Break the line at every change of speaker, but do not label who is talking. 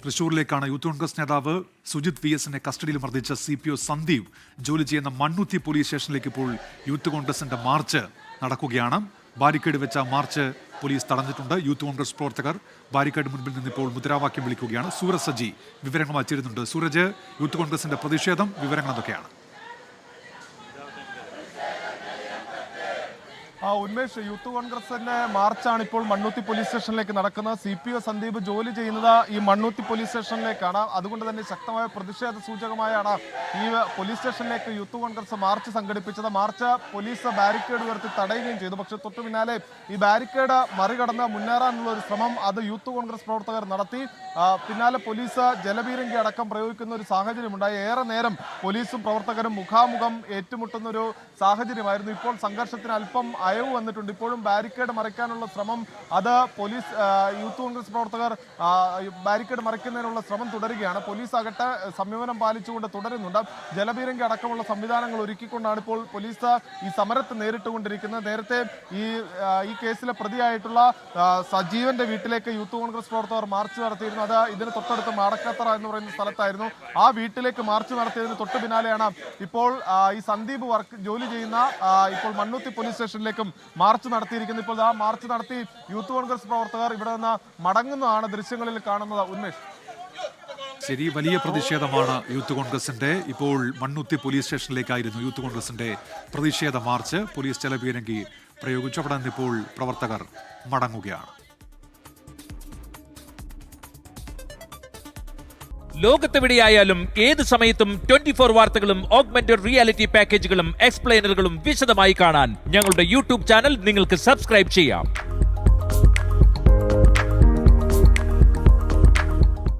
തൃശൂരിലേക്കാണ്. Youth Congress നേതാവ് Sujith VS കസ്റ്റഡിയിൽ മർദ്ദിച്ച CPO സന്ദീപ് ജോലി ചെയ്യുന്ന മണ്ണുത്തി പോലീസ് സ്റ്റേഷനിലേക്ക് ഇപ്പോൾ യൂത്ത് കോൺഗ്രസിന്റെ മാർച്ച് നടക്കുകയാണ്. ബാരിക്കേഡ് വെച്ച മാർച്ച് പോലീസ് തടഞ്ഞിട്ടുണ്ട്. യൂത്ത് കോൺഗ്രസ് പ്രവർത്തകർ ബാരിക്കേഡ് മുൻപിൽ നിന്നിപ്പോൾ മുദ്രാവാക്യം വിളിക്കുകയാണ്. സൂരജ് സജി വിവരങ്ങൾ വച്ചിരുന്നുണ്ട്. സൂരജ്, യൂത്ത് കോൺഗ്രസിന്റെ പ്രതിഷേധം, വിവരങ്ങൾ എന്തൊക്കെയാണ്?
ഉന്മേഷ്, യൂത്ത് കോൺഗ്രസിന്റെ മാർച്ചാണ് ഇപ്പോൾ മണ്ണുത്തി പോലീസ് സ്റ്റേഷനിലേക്ക് നടക്കുന്നത്. CPO സന്ദീപ് ജോലി ചെയ്യുന്നത് ഈ മണ്ണുത്തി പോലീസ് സ്റ്റേഷനിലേക്കാണ്. അതുകൊണ്ട് തന്നെ ശക്തമായ പ്രതിഷേധ സൂചകമായാണ് ഈ പോലീസ് സ്റ്റേഷനിലേക്ക് യൂത്ത് കോൺഗ്രസ് മാർച്ച് സംഘടിപ്പിച്ചത്. മാർച്ച് പോലീസ് ബാരിക്കേഡ് ഉയർത്തി തടയുകയും ചെയ്തു. പക്ഷേ തൊട്ടു പിന്നാലെ ഈ ബാരിക്കേഡ് മറികടന്ന് മുന്നേറാനുള്ള ഒരു ശ്രമം അത് യൂത്ത് കോൺഗ്രസ് പ്രവർത്തകർ നടത്തി. പിന്നാലെ പോലീസ് ജലപീരങ്കി അടക്കം പ്രയോഗിക്കുന്ന ഒരു സാഹചര്യമുണ്ടായി. ഏറെ നേരം പോലീസും പ്രവർത്തകരും മുഖാമുഖം ഏറ്റുമുട്ടുന്ന ഒരു സാഹചര്യമായിരുന്നു. ഇപ്പോൾ സംഘർഷത്തിന് അല്പം അയവ് വന്നിട്ടുണ്ട്. ഇപ്പോഴും ബാരിക്കേഡ് മറിക്കാനുള്ള ശ്രമം അത് പോലീസ് യൂത്ത് കോൺഗ്രസ് പ്രവർത്തകർ ബാരിക്കേഡ് മറിക്കുന്നതിനുള്ള ശ്രമം തുടരുകയാണ്. പോലീസ് ആകട്ടെ സംയമനം പാലിച്ചുകൊണ്ട് തുടരുന്നുണ്ട്. ജലപീരങ്കി അടക്കമുള്ള സംവിധാനങ്ങൾ ഒരുക്കിക്കൊണ്ടാണ് ഇപ്പോൾ പോലീസ് ഈ സമരത്തെ നേരിട്ടുകൊണ്ടിരിക്കുന്നത്. നേരത്തെ ഈ കേസിലെ പ്രതിയായിട്ടുള്ള സജീവന്റെ വീട്ടിലേക്ക് യൂത്ത് കോൺഗ്രസ് പ്രവർത്തകർ മാർച്ച് നടത്തിയിരുന്നു. അത് ഇതിന് തൊട്ടടുത്ത് മാടക്കാത്തറ എന്ന് പറയുന്ന സ്ഥലത്തായിരുന്നു. ആ വീട്ടിലേക്ക് മാർച്ച് നടത്തിയതിന് തൊട്ടു പിന്നാലെയാണ് ഇപ്പോൾ ഈ സന്ദീപ് ജോലി ചെയ്യുന്ന ഇപ്പോൾ മണ്ണുത്തി പോലീസ് സ്റ്റേഷനിലേക്കും മാർച്ച് നടത്തിയിരിക്കുന്നത്. ഇപ്പോൾ ആ മാർച്ച് നടത്തി യൂത്ത് കോൺഗ്രസ് പ്രവർത്തകർ ഇവിടെ നിന്ന് മടങ്ങുന്നതാണ് ദൃശ്യങ്ങളിൽ കാണുന്നത്. ഉന്മേഷ്,
ശരി, വലിയ പ്രതിഷേധമാണ് യൂത്ത് കോൺഗ്രസിന്റെ. ഇപ്പോൾ മണ്ണുത്തി പോലീസ് സ്റ്റേഷനിലേക്കായിരുന്നു യൂത്ത് കോൺഗ്രസിന്റെ പ്രതിഷേധ മാർച്ച്. പോലീസ് ജലപീരങ്കി പ്രയോഗിച്ചു. അവിടെ നിന്നിപ്പോൾ പ്രവർത്തകർ മടങ്ങുകയാണ്.
ലോകത്തെവിടെയായാലും ഏത് സമയത്തും 24 വാർത്തകളും ഓഗ്മെന്റഡ് റിയാലിറ്റി പാക്കേജുകളും എക്സ്പ്ലെയിനറുകളും വിശദമായി കാണാൻ ഞങ്ങളുടെ യൂട്യൂബ് ചാനൽ നിങ്ങൾക്ക് സബ്സ്ക്രൈബ് ചെയ്യാം.